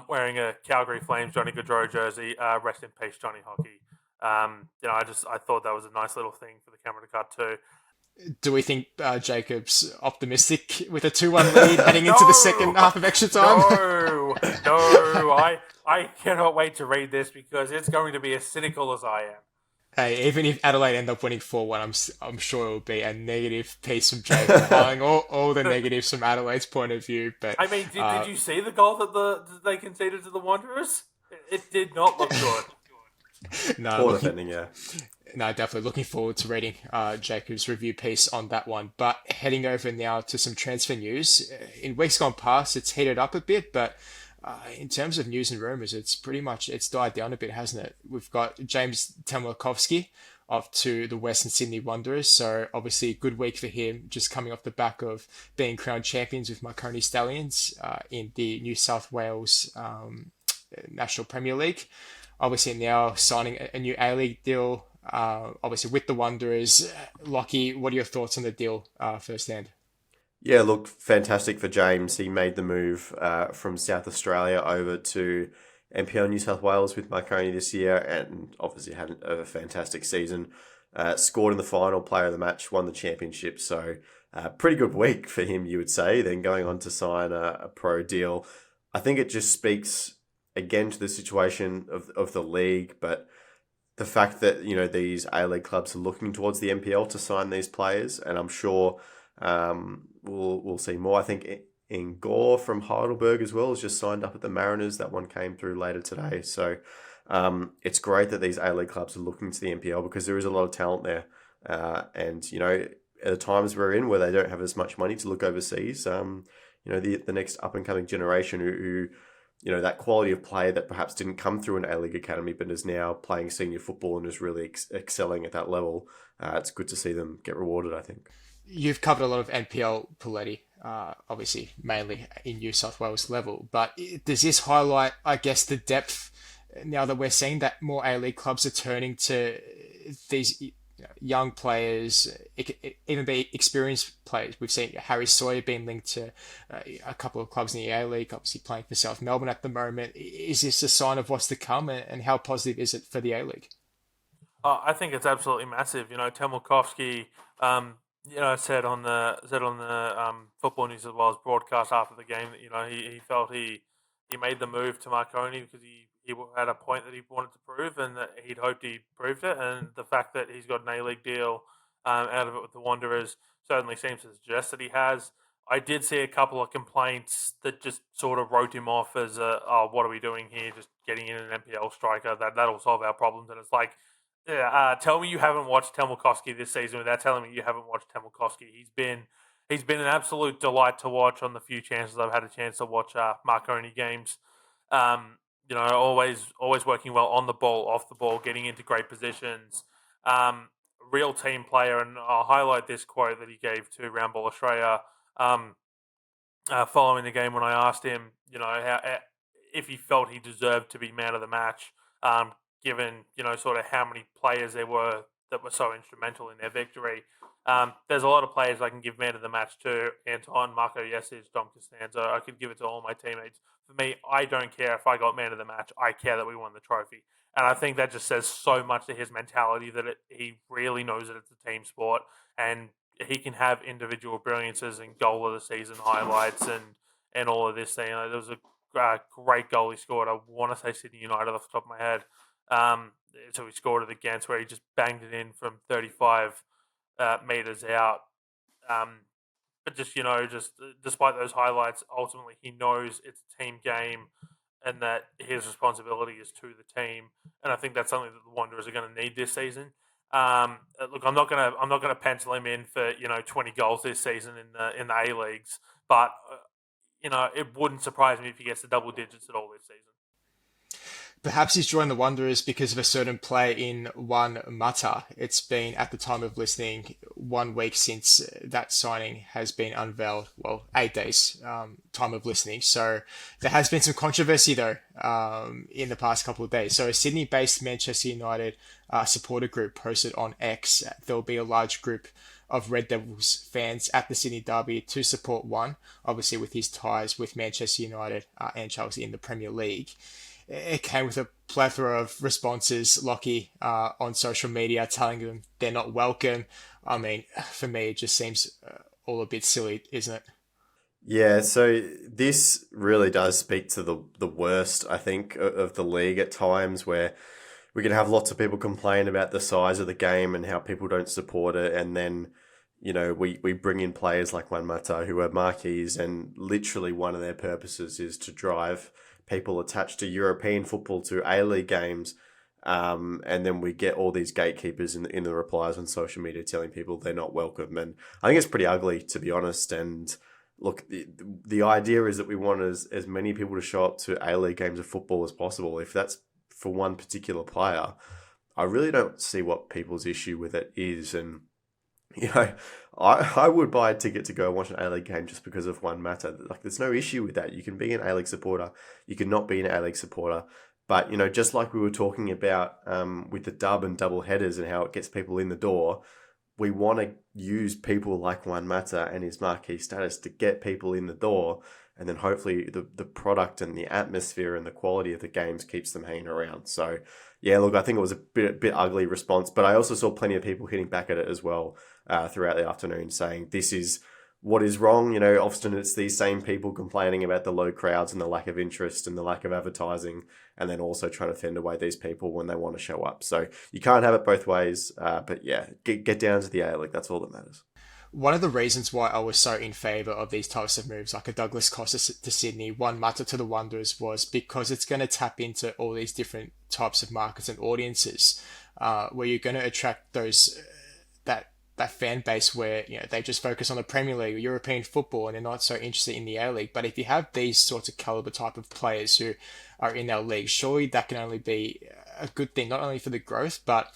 wearing a Calgary Flames Johnny Gaudreau jersey. Rest in peace, Johnny Hockey. I thought that was a nice little thing for the camera to cut too. Do we think Jacob's optimistic with a 2-1 lead heading into the second half of extra time? No. I cannot wait to read this because it's going to be as cynical as I am. Hey, even if Adelaide end up winning 4-1, I'm sure it will be a negative piece from Jacob, highlighting all the negatives from Adelaide's point of view. But I mean, did you see the goal that they conceded to the Wanderers? It did not look good. No, defending, yeah. No, definitely looking forward to reading Jacob's review piece on that one. But heading over now to some transfer news. In weeks gone past, it's heated up a bit, but in terms of news and rumours, it's died down a bit, hasn't it? We've got James Temlakovsky off to the Western Sydney Wanderers, so obviously a good week for him, just coming off the back of being crowned champions with Marconi Stallions in the New South Wales National Premier League. Obviously now signing a new A-League deal, obviously with the Wanderers. Lockie, what are your thoughts on the deal firsthand? Yeah, look, fantastic for James. He made the move from South Australia over to NPL New South Wales with Marconi this year, and obviously had a fantastic season. Scored in the final, player of the match, won the championship. So pretty good week for him, you would say. Then going on to sign a pro deal. I think it just speaks again to the situation of the league, but the fact that these A-League clubs are looking towards the NPL to sign these players, and I'm sure we'll see more. I think Gore from Heidelberg as well has just signed up at the Mariners. That one came through later today. So it's great that these A-League clubs are looking to the NPL because there is a lot of talent there. And at the times we're in where they don't have as much money to look overseas, the next up and coming generation who that quality of player that perhaps didn't come through an A-League academy but is now playing senior football and is really excelling at that level. It's good to see them get rewarded, I think. You've covered a lot of NPL, Poletti, obviously mainly in New South Wales level, but does this highlight, I guess, the depth now that we're seeing that more A-League clubs are turning to these young players, even be experienced players? We've seen Harry Sawyer being linked to a couple of clubs in the A-League, obviously playing for South Melbourne at the moment. Is this a sign of what's to come, and how positive is it for the A-League? I think it's absolutely massive. Temlakovsky, said on the Football News as well as broadcast after the game that he felt he made the move to Marconi because he had a point that he wanted to prove and that he'd hoped he proved it, and the fact that he's got an A-League deal out of it with the Wanderers certainly seems to suggest that he has. I did see a couple of complaints that just sort of wrote him off as what are we doing here, just getting in an NPL striker, that'll solve our problems. And it's like, tell me you haven't watched Temlakovsky this season without telling me you haven't watched Temlakovsky. He's been an absolute delight to watch on the few chances I've had a chance to watch Marconi games. Always working well on the ball, off the ball, getting into great positions. Real team player, and I'll highlight this quote that he gave to Roundball Australia following the game when I asked him, if he felt he deserved to be man of the match, given sort of how many players there were that were so instrumental in their victory. There's a lot of players I can give man of the match to: Anton, Marco Yesic, Dom Costanzo. I could give it to all my teammates. For me, I don't care if I got man of the match. I care that we won the trophy. And I think that just says so much to his mentality that he really knows that it's a team sport, and he can have individual brilliances and goal of the season highlights and all of this thing. There was a great goal he scored. I want to say Sydney United off the top of my head. So he scored it against where he just banged it in from 35 meters out. But just despite those highlights, ultimately he knows it's a team game, and that his responsibility is to the team. And I think that's something that the Wanderers are going to need this season. Look, I'm not gonna pencil him in for 20 goals this season in the A leagues, but it wouldn't surprise me if he gets to double digits at all this season. Perhaps he's joined the Wanderers because of a certain play in Juan Mata. It's been, at the time of listening, 1 week since that signing has been unveiled. Well, 8 days, time of listening. So there has been some controversy, though, in the past couple of days. So a Sydney-based Manchester United supporter group posted on X, there'll be a large group of Red Devils fans at the Sydney Derby to support Juan, obviously with his ties with Manchester United and Chelsea in the Premier League. It came with a plethora of responses, Lockie, on social media telling them they're not welcome. I mean, for me, it just seems all a bit silly, isn't it? Yeah, so this really does speak to the worst, I think, of the league at times, where we can have lots of people complain about the size of the game and how people don't support it, and then we bring in players like Juan Mata who are marquees, and literally one of their purposes is to drive people attached to European football to A-League games, and then we get all these gatekeepers in the replies on social media telling people they're not welcome, and I think it's pretty ugly, to be honest. And look, the idea is that we want as many people to show up to A-League games of football as possible. If that's for one particular player, I really don't see what people's issue with it is. And I would buy a ticket to go watch an A-League game just because of Juan Mata. Like, there's no issue with that. You can be an A-League supporter. You can not be an A-League supporter. But, just like we were talking about with the dub and double headers and how it gets people in the door, we want to use people like Juan Mata and his marquee status to get people in the door. And then hopefully the product and the atmosphere and the quality of the games keeps them hanging around. So, yeah, look, I think it was a bit ugly response, but I also saw plenty of people hitting back at it as well throughout the afternoon, saying this is what is wrong. Often it's these same people complaining about the low crowds and the lack of interest and the lack of advertising, and then also trying to fend away these people when they want to show up. So you can't have it both ways. But yeah, get down to the A-League. That's all that matters. One of the reasons why I was so in favour of these types of moves, like a Douglas Costa to Sydney, Juan Mata to the Wanderers, was because it's going to tap into all these different types of markets and audiences, where you're going to attract those that fan base where they just focus on the Premier League or European football and they're not so interested in the A-League. But if you have these sorts of caliber type of players who are in our league, surely that can only be a good thing, not only for the growth, but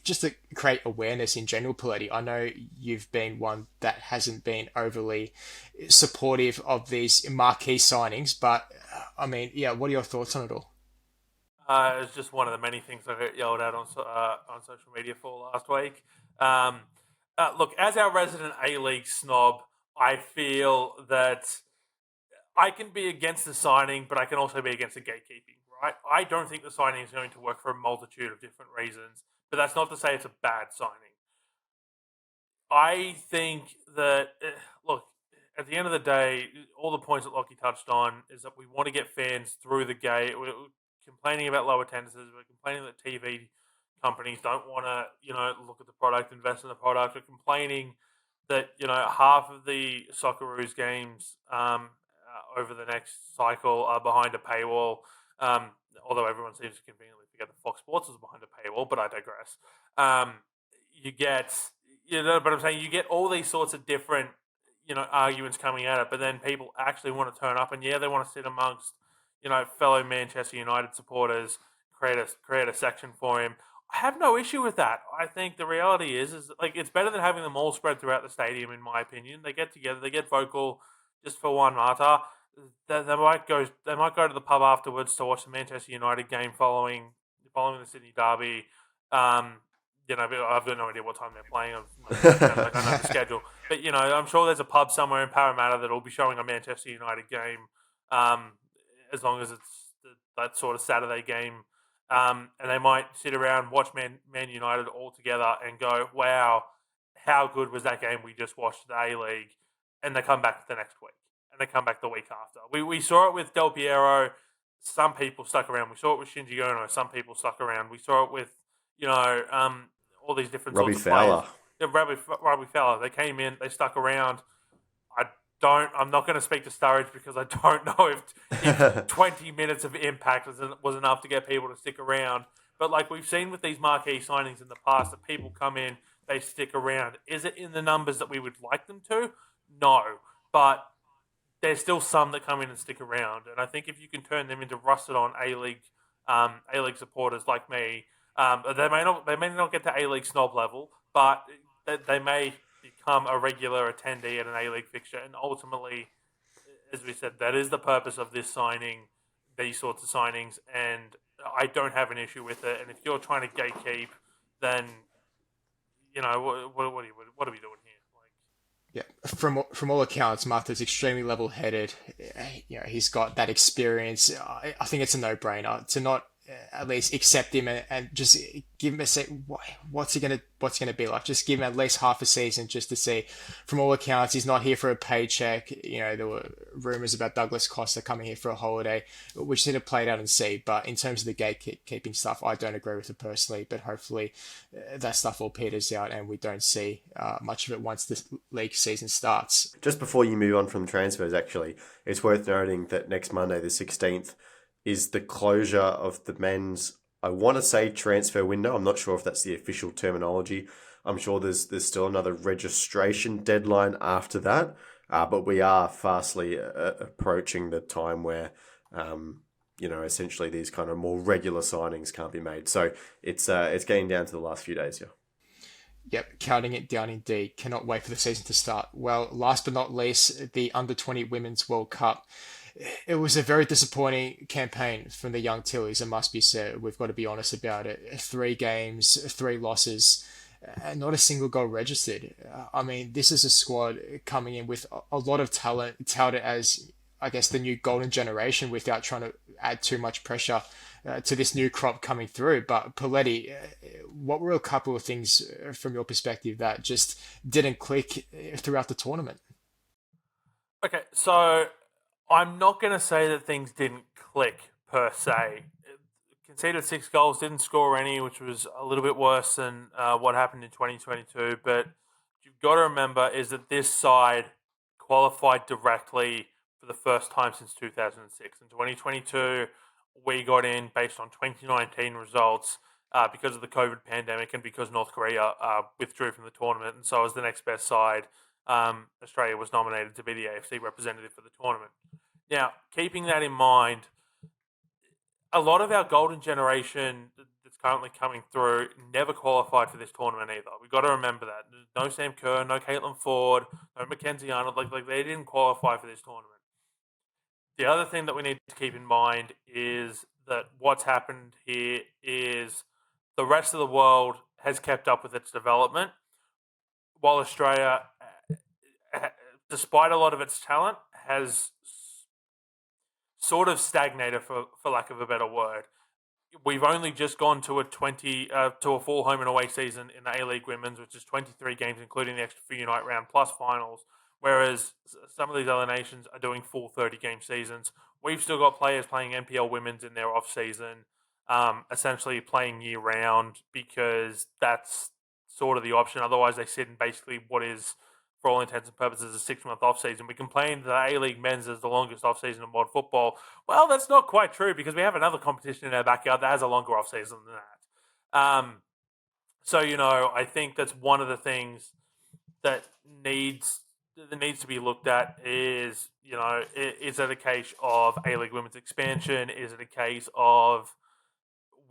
just to create awareness in general. Poletti, I know you've been one that hasn't been overly supportive of these marquee signings, but I mean, yeah, what are your thoughts on it all? It's just one of the many things I got yelled at on social media for last week. Look, as our resident A-League snob, I feel that I can be against the signing, but I can also be against the gatekeeping, right? I don't think the signing is going to work for a multitude of different reasons, but that's not to say it's a bad signing. I think that, look, at the end of the day, all the points that Lockie touched on is that we want to get fans through the gate. We're complaining about low attendances. We're complaining that TV companies don't want to, look at the product, invest in the product. We're complaining that, half of the Socceroos games over the next cycle are behind a paywall. Although everyone seems to conveniently forget that Fox Sports is behind a paywall, but I digress. But I'm saying you get all these sorts of different, arguments coming at it, but then people actually want to turn up and they want to sit amongst, fellow Manchester United supporters, create a section for him. I have no issue with that. I think the reality is like it's better than having them all spread throughout the stadium, in my opinion. They get together, they get vocal just for Juan Mata. They might go to the pub afterwards to watch the Manchester United game following the Sydney Derby. But I've got no idea what time they're playing. I don't know the schedule. But, I'm sure there's a pub somewhere in Parramatta that will be showing a Manchester United game, as long as it's that sort of Saturday game. And they might sit around, watch Man United all together and go, wow, how good was that game we just watched the A-League? And they come back the next week. And they come back the week after. We saw it with Del Piero. Some people stuck around. We saw it with Shinji Ono. Some people stuck around. We saw it with, all these different Robbie sorts of Fowler. players. Rugby fella. They came in, they stuck around. I'm not going to speak to Sturridge because I don't know if 20 minutes of impact was enough to get people to stick around. But like we've seen with these marquee signings in the past, that people come in, they stick around. Is it in the numbers that we would like them to? No. But there's still some that come in and stick around. And I think if you can turn them into rusted on A-League supporters like me, they may not get to A-League snob level, but they may become a regular attendee at an A-League fixture. And ultimately, as we said, that is the purpose of this signing, these sorts of signings. And I don't have an issue with it. And if you're trying to gatekeep, then, what are we doing here? Yeah, from all accounts, Martha's extremely level-headed. He's got that experience. I think it's a no-brainer to not at least accept him and just give him a say. What's he gonna be like? Just give him at least half a season just to see. From all accounts, he's not here for a paycheck. There were rumors about Douglas Costa coming here for a holiday, which need to play out and see. But in terms of the gatekeeping stuff, I don't agree with it personally. But hopefully, that stuff all peters out and we don't see much of it once the league season starts. Just before you move on from transfers, actually, it's worth noting that next Monday, the 16th, is the closure of the men's, I want to say, transfer window. I'm not sure if that's the official terminology. I'm sure there's still another registration deadline after that, but we are fastly approaching the time where, essentially these kind of more regular signings can't be made. So it's getting down to the last few days, yeah. Yep, counting it down indeed. Cannot wait for the season to start. Well, last but not least, the Under-20 Women's World Cup. It was a very disappointing campaign from the young Tillies, it must be said. We've got to be honest about it. 3 games, 3 losses, and not a single goal registered. I mean, this is a squad coming in with a lot of talent, touted as, I guess, the new golden generation without trying to add too much pressure to this new crop coming through. But Poletti, what were a couple of things from your perspective that just didn't click throughout the tournament? Okay, so I'm not going to say that things didn't click per se. Conceded 6 goals, didn't score any, which was a little bit worse than what happened in 2022. But you've got to remember is that this side qualified directly for the first time since 2006. In 2022, we got in based on 2019 results because of the COVID pandemic and because North Korea withdrew from the tournament. And so as the next best side, Australia was nominated to be the AFC representative for the tournament. Now, keeping that in mind, a lot of our golden generation that's currently coming through never qualified for this tournament either. We've got to remember that. No Sam Kerr, no Caitlin Ford, no Mackenzie Arnold. Like they didn't qualify for this tournament. The other thing that we need to keep in mind is that what's happened here is the rest of the world has kept up with its development, while Australia, despite a lot of its talent, has sort of stagnated, for lack of a better word. We've only just gone to a full home and away season in the A-League Women's, which is 23 games, including the extra few Unite round plus finals, whereas some of these other nations are doing full 30-game seasons. We've still got players playing NPL Women's in their off-season, essentially playing year-round, because that's sort of the option. Otherwise, they sit in basically what is, for all intents and purposes, a 6-month off-season. We complain that A-League Men's is the longest off-season in world football. Well, that's not quite true because we have another competition in our backyard that has a longer off-season than that. So, I think that's one of the things that needs to be looked at is, is it a case of A-League Women's expansion? Is it a case of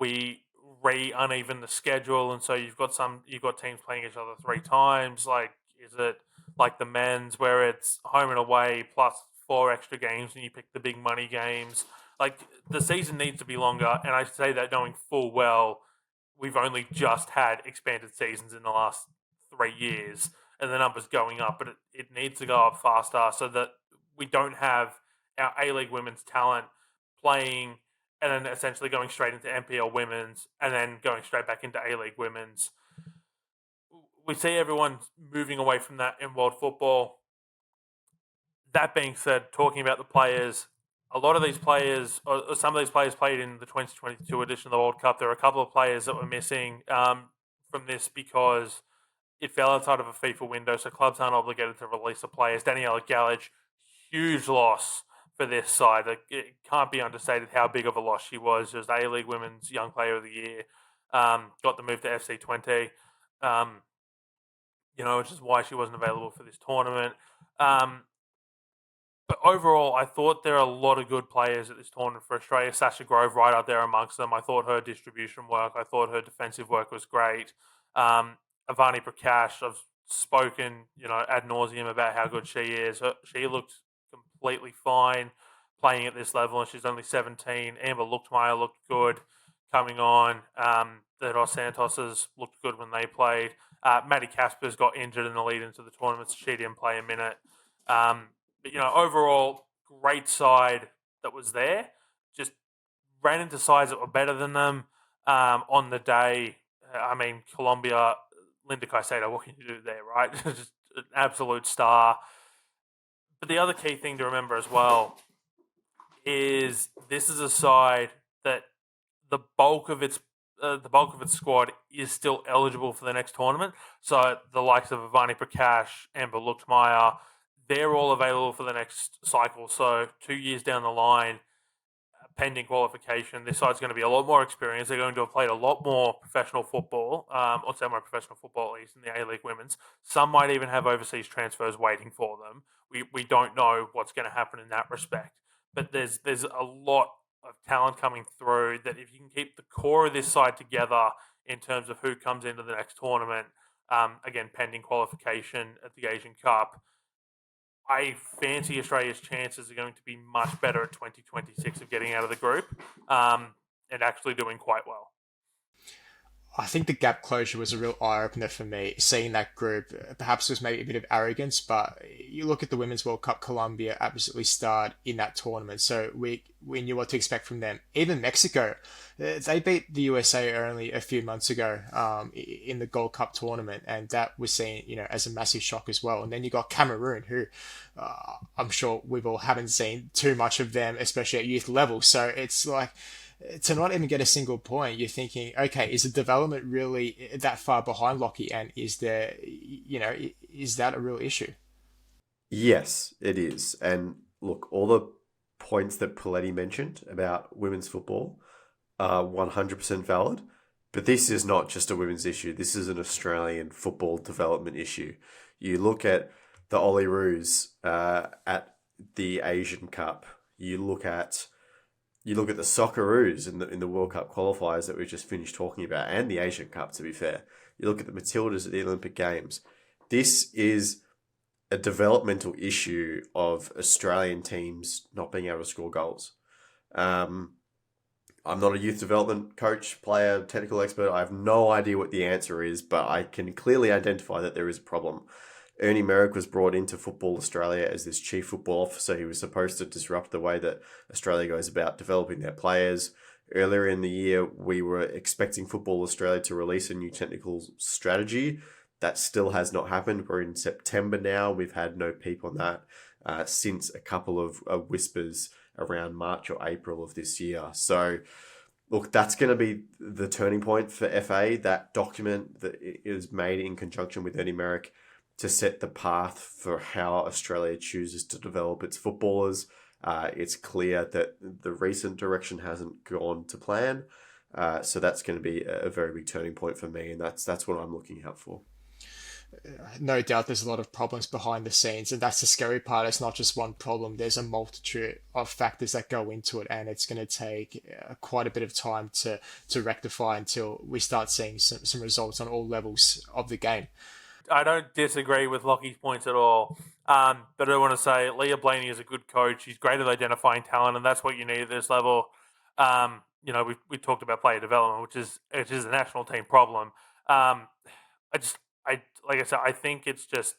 we uneven the schedule and so you've got teams playing each other 3 times? Like, is it like the men's where it's home and away plus 4 extra games and you pick the big money games? Like, the season needs to be longer, and I say that knowing full well we've only just had expanded seasons in the last 3 years and the numbers going up, but it needs to go up faster so that we don't have our A-League Women's talent playing and then essentially going straight into NPL Women's and then going straight back into A-League Women's. We see everyone moving away from that in world football. That being said, talking about the players, a lot of these players, or some of these players played in the 2022 edition of the World Cup. There are a couple of players that were missing from this because it fell outside of a FIFA window, so clubs aren't obligated to release the players. Daniela Galic, huge loss for this side. It can't be understated how big of a loss she was. She was A-League Women's Young Player of the Year. Got the move to FC20. Which is why she wasn't available for this tournament. But overall, I thought there are a lot of good players at this tournament for Australia. Sasha Grove right up there amongst them. I thought her distribution work, I thought her defensive work was great. Avani Prakash, I've spoken, ad nauseum about how good she is. She looked completely fine playing at this level, and she's only 17. Amber Luchtmeyer looked good coming on. The Dos Santoses looked good when they played. Maddie Caspers got injured in the lead into the tournament, so she didn't play a minute. But, overall, great side that was there. Just ran into sides that were better than them on the day. Colombia, Linda Caicedo, what can you do there, right? Just an absolute star. But the other key thing to remember as well is this is a side that the bulk of its squad is still eligible for the next tournament. So the likes of Avani Prakash, Amber Luchtmeyer, they're all available for the next cycle. So 2 years down the line, pending qualification, this side's going to be a lot more experienced. They're going to have played a lot more professional football, or semi-professional football at least in the A-League Women's. Some might even have overseas transfers waiting for them. We don't know what's going to happen in that respect. But there's a lot of talent coming through that if you can keep the core of this side together in terms of who comes into the next tournament, again, pending qualification at the Asian Cup, I fancy Australia's chances are going to be much better at 2026 of getting out of the group and actually doing quite well. I think the gap closure was a real eye-opener for me, seeing that group. Perhaps it was maybe a bit of arrogance, but you look at the Women's World Cup, Colombia absolutely starred in that tournament, so we knew what to expect from them. Even Mexico, they beat the USA only a few months ago in the Gold Cup tournament, and that was seen as a massive shock as well. And then you got Cameroon, who I'm sure we've all haven't seen too much of them, especially at youth level, so it's like, to not even get a single point, you're thinking, okay, is the development really that far behind Lockie? And is there, is that a real issue? Yes, it is. And look, all the points that Poletti mentioned about women's football are 100% valid. But this is not just a women's issue. This is an Australian football development issue. You look at the Olyroos at the Asian Cup. You look at the Socceroos in the World Cup qualifiers that we just finished talking about, and the Asian Cup, to be fair. You look at the Matildas at the Olympic Games. This is a developmental issue of Australian teams not being able to score goals. I'm not a youth development coach, player, technical expert. I have no idea what the answer is, but I can clearly identify that there is a problem. Ernie Merrick was brought into Football Australia as this chief football officer. He was supposed to disrupt the way that Australia goes about developing their players. Earlier in the year, we were expecting Football Australia to release a new technical strategy. That still has not happened. We're in September now. We've had no peep on that since a couple of whispers around March or April of this year. So, look, that's going to be the turning point for FA. That document that is made in conjunction with Ernie Merrick to set the path for how Australia chooses to develop its footballers. It's clear that the recent direction hasn't gone to plan. So that's going to be a very big turning point for me, and that's what I'm looking out for. No doubt there's a lot of problems behind the scenes, and that's the scary part. It's not just one problem. There's a multitude of factors that go into it, and it's going to take quite a bit of time to rectify until we start seeing some results on all levels of the game. I don't disagree with Lockie's points at all. But I want to say Leah Blaney is a good coach. She's great at identifying talent, and that's what you need at this level. We talked about player development, which is a national team problem. I think it's just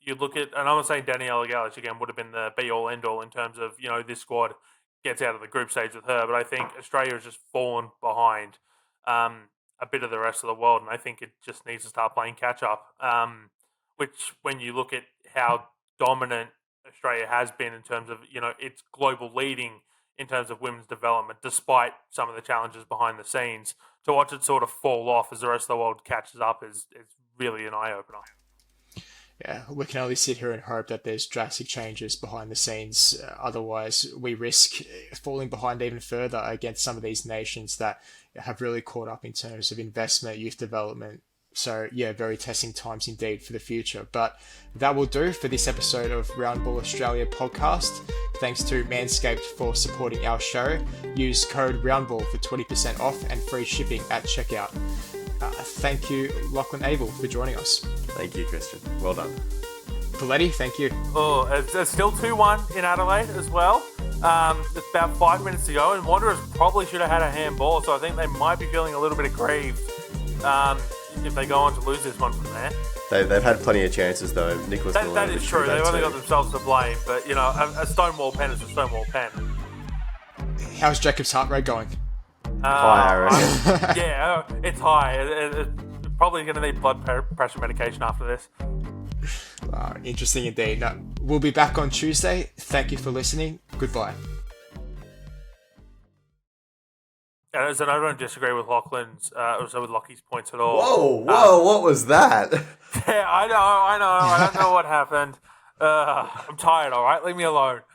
you look at, and I'm not saying Daniela Galic again would have been the be all end all in terms of this squad gets out of the group stage with her, but I think Australia has just fallen behind a bit of the rest of the world, and I think it just needs to start playing catch up. Which, when you look at how dominant Australia has been in terms of its global leading in terms of women's development, despite some of the challenges behind the scenes. To watch it sort of fall off as the rest of the world catches up is really an eye-opener. Yeah, we can only sit here and hope that there's drastic changes behind the scenes. Otherwise, we risk falling behind even further against some of these nations that have really caught up in terms of investment, youth development. So, yeah, very testing times indeed for the future. But that will do for this episode of Roundball Australia podcast. Thanks to Manscaped for supporting our show. Use code ROUNDBALL for 20% off and free shipping at checkout. Thank you, Lachlan Avil, for joining us. Thank you, Christian. Well done. Poletti, thank you. Oh, it's still 2-1 in Adelaide as well. It's about 5 minutes to go, and Wanderers probably should have had a handball, so I think they might be feeling a little bit aggrieved if they go on to lose this one from there. They've had plenty of chances, though. Nicholas that is true. They've only got themselves to blame, but, you know, a stonewall pen is a stonewall pen. How's Jacob's heart rate going? High, I reckon. Yeah, it's high. It's probably going to need blood pressure medication after this. Interesting indeed. No, we'll be back on Tuesday. Thank you for listening. Goodbye. And I don't disagree with Lachlan's, also with Lockie's points at all. Whoa, what was that? Yeah, I know. I don't know what happened. I'm tired, all right? Leave me alone.